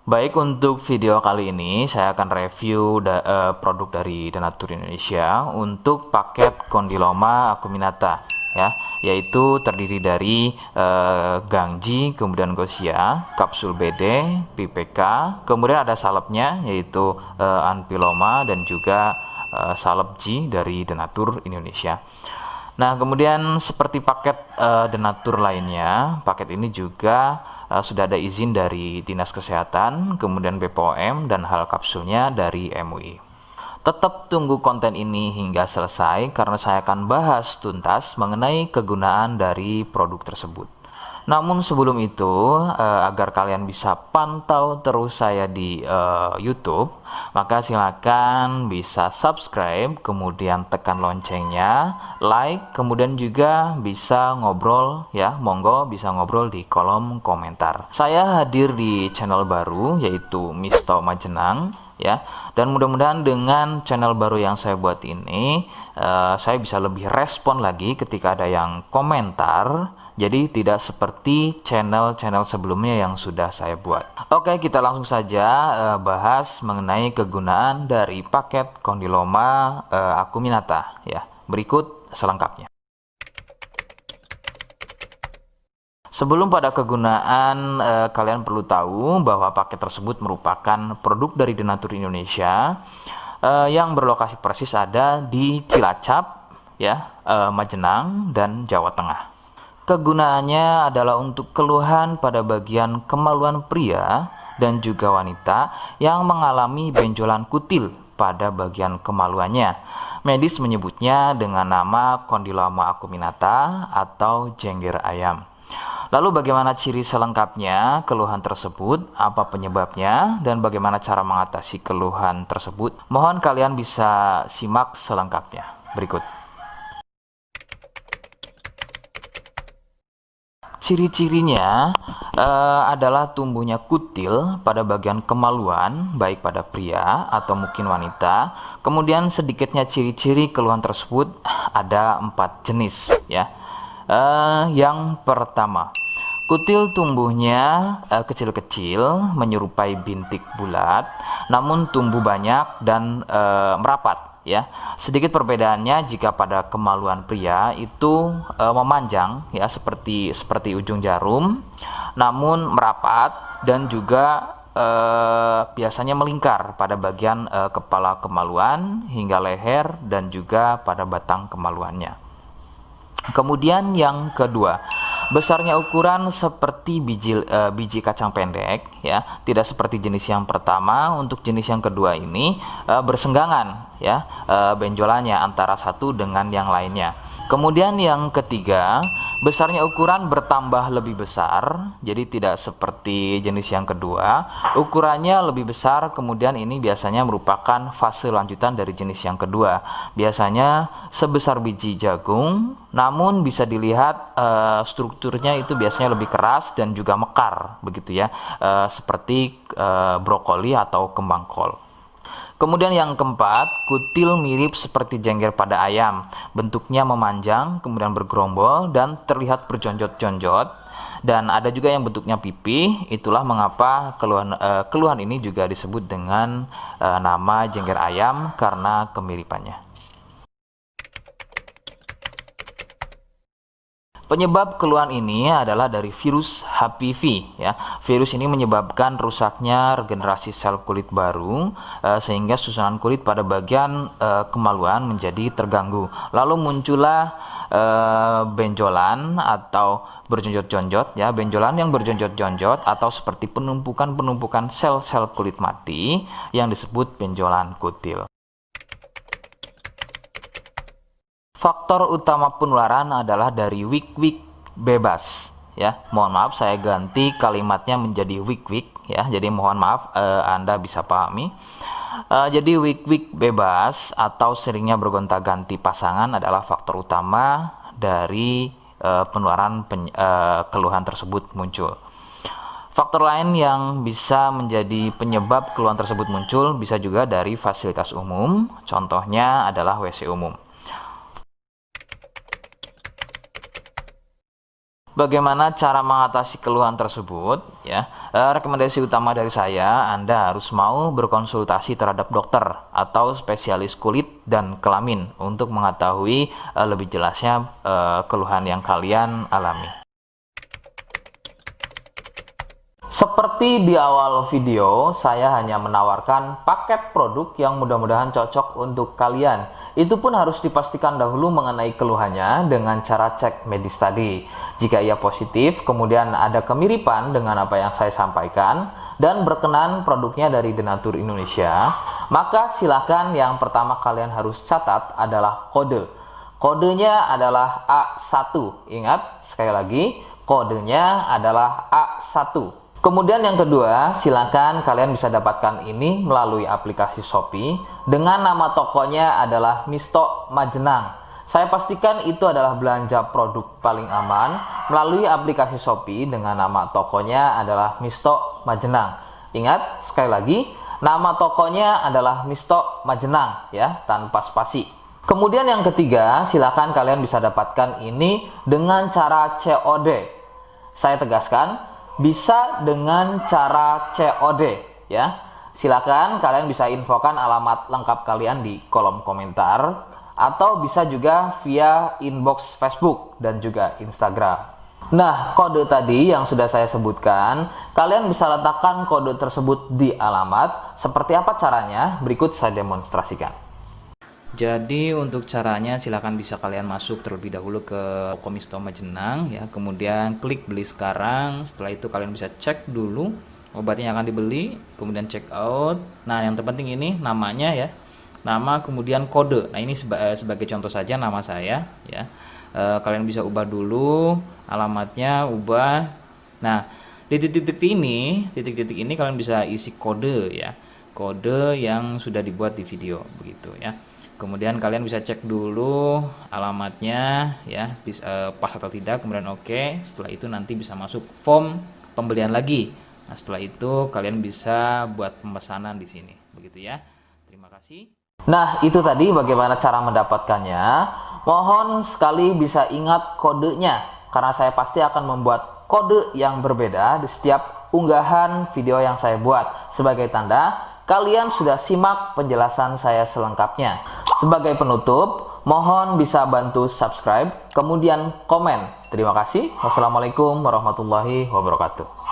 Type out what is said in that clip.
Baik, untuk video kali ini saya akan review produk dari Denatur Indonesia untuk paket Condyloma acuminata ya, yaitu terdiri dari Gangji, kemudian Gausia, kapsul BD, PPK, kemudian ada salepnya yaitu Anpiloma dan juga salep G dari Denatur Indonesia. Nah, kemudian seperti paket Denatur lainnya, paket ini juga sudah ada izin dari Dinas Kesehatan, kemudian BPOM, dan hal kapsulnya dari MUI. Tetap tunggu konten ini hingga selesai karena saya akan bahas tuntas mengenai kegunaan dari produk tersebut. Namun sebelum itu, agar kalian bisa pantau terus saya di YouTube, maka silakan bisa subscribe, kemudian tekan loncengnya, like, kemudian juga bisa ngobrol ya, monggo bisa ngobrol di kolom komentar. Saya hadir di channel baru yaitu Misto Majenang ya, dan mudah-mudahan dengan channel baru yang saya buat ini, saya bisa lebih respon lagi ketika ada yang komentar. Jadi tidak seperti channel-channel sebelumnya yang sudah saya buat. Oke, kita langsung saja bahas mengenai kegunaan dari paket Condyloma acuminata ya. Berikut selengkapnya. Sebelum pada kegunaan, kalian perlu tahu bahwa paket tersebut merupakan produk dari Denatur Indonesia yang berlokasi persis ada di Cilacap ya, Majenang dan Jawa Tengah. Kegunaannya adalah untuk keluhan pada bagian kemaluan pria dan juga wanita yang mengalami benjolan kutil pada bagian kemaluannya. Medis menyebutnya dengan nama Condyloma acuminata atau jengger ayam. Lalu bagaimana ciri selengkapnya keluhan tersebut, apa penyebabnya, dan bagaimana cara mengatasi keluhan tersebut? Mohon kalian bisa simak selengkapnya. Berikut. Ciri-cirinya adalah tumbuhnya kutil pada bagian kemaluan, baik pada pria atau mungkin wanita. Kemudian sedikitnya ciri-ciri keluhan tersebut ada 4 jenis ya. Yang pertama, kutil tumbuhnya kecil-kecil, menyerupai bintik bulat, namun tumbuh banyak dan merapat. Ya, sedikit perbedaannya jika pada kemaluan pria itu memanjang ya seperti ujung jarum, namun merapat dan juga biasanya melingkar pada bagian kepala kemaluan hingga leher dan juga pada batang kemaluannya. Kemudian yang kedua, besarnya ukuran seperti biji kacang pendek ya, tidak seperti jenis yang pertama. Untuk jenis yang kedua ini bersenggangan ya, benjolannya antara satu dengan yang lainnya. Kemudian yang ketiga, besarnya ukuran bertambah lebih besar, jadi tidak seperti jenis yang kedua, ukurannya lebih besar. Kemudian ini biasanya merupakan fase lanjutan dari jenis yang kedua, biasanya sebesar biji jagung, namun bisa dilihat strukturnya itu biasanya lebih keras dan juga mekar begitu ya, seperti brokoli atau kembang kol. Kemudian yang keempat, kutil mirip seperti jengger pada ayam. Bentuknya memanjang, kemudian bergerombol dan terlihat berjonjot-jonjot. Dan ada juga yang bentuknya pipih. Itulah mengapa keluhan ini juga disebut dengan nama jengger ayam karena kemiripannya. Penyebab keluhan ini adalah dari virus HPV ya. Virus ini menyebabkan rusaknya regenerasi sel kulit baru sehingga susunan kulit pada bagian kemaluan menjadi terganggu. Lalu muncullah benjolan atau berjonjot-jonjot ya, benjolan yang berjonjot-jonjot atau seperti penumpukan-penumpukan sel-sel kulit mati yang disebut benjolan kutil. Faktor utama penularan adalah dari wik-wik bebas ya. Mohon maaf saya ganti kalimatnya menjadi wik-wik ya. Jadi mohon maaf Anda bisa pahami. Jadi wik-wik bebas atau seringnya bergonta-ganti pasangan adalah faktor utama dari penularan keluhan tersebut muncul. Faktor lain yang bisa menjadi penyebab keluhan tersebut muncul bisa juga dari fasilitas umum. Contohnya adalah WC umum. Bagaimana cara mengatasi keluhan tersebut? Ya, rekomendasi utama dari saya, Anda harus mau berkonsultasi terhadap dokter atau spesialis kulit dan kelamin untuk mengetahui lebih jelasnya keluhan yang kalian alami. Seperti di awal video, saya hanya menawarkan paket produk yang mudah-mudahan cocok untuk kalian. Itu pun harus dipastikan dahulu mengenai keluhannya dengan cara cek medis tadi. Jika ia positif, kemudian ada kemiripan dengan apa yang saya sampaikan, dan berkenan produknya dari The Nature Indonesia, maka silakan yang pertama kalian harus catat adalah kode. Kodenya adalah A1. Ingat, sekali lagi, kodenya adalah A1. Kemudian yang kedua, silakan kalian bisa dapatkan ini melalui aplikasi Shopee dengan nama tokonya adalah Misto Majenang. Saya pastikan itu adalah belanja produk paling aman melalui aplikasi Shopee dengan nama tokonya adalah Misto Majenang. Ingat, sekali lagi, nama tokonya adalah Misto Majenang ya, tanpa spasi. Kemudian yang ketiga, silakan kalian bisa dapatkan ini dengan cara COD. Saya tegaskan, bisa dengan cara COD ya. Silakan kalian bisa infokan alamat lengkap kalian di kolom komentar atau bisa juga via inbox Facebook dan juga Instagram. Nah, kode tadi yang sudah saya sebutkan, kalian bisa letakkan kode tersebut di alamat. Seperti apa caranya? Berikut saya demonstrasikan. Jadi untuk caranya silakan bisa kalian masuk terlebih dahulu ke toko Misto Majenang ya, kemudian klik beli sekarang. Setelah itu kalian bisa cek dulu obatnya yang akan dibeli, kemudian check out. Nah, yang terpenting ini namanya ya. Nama kemudian kode. Nah, ini sebagai contoh saja nama saya ya. Kalian bisa ubah dulu alamatnya, ubah. Nah, di titik-titik ini kalian bisa isi kode ya. Kode yang sudah dibuat di video begitu ya. Kemudian kalian bisa cek dulu alamatnya ya, pas atau tidak, kemudian oke. Setelah itu nanti bisa masuk form pembelian lagi. Nah, setelah itu kalian bisa buat pemesanan di sini begitu ya. Terima kasih. Nah, itu tadi bagaimana cara mendapatkannya. Mohon sekali bisa ingat kodenya karena saya pasti akan membuat kode yang berbeda di setiap unggahan video yang saya buat sebagai tanda kalian sudah simak penjelasan saya selengkapnya. Sebagai penutup, mohon bisa bantu subscribe, kemudian komen. Terima kasih. Wassalamualaikum warahmatullahi wabarakatuh.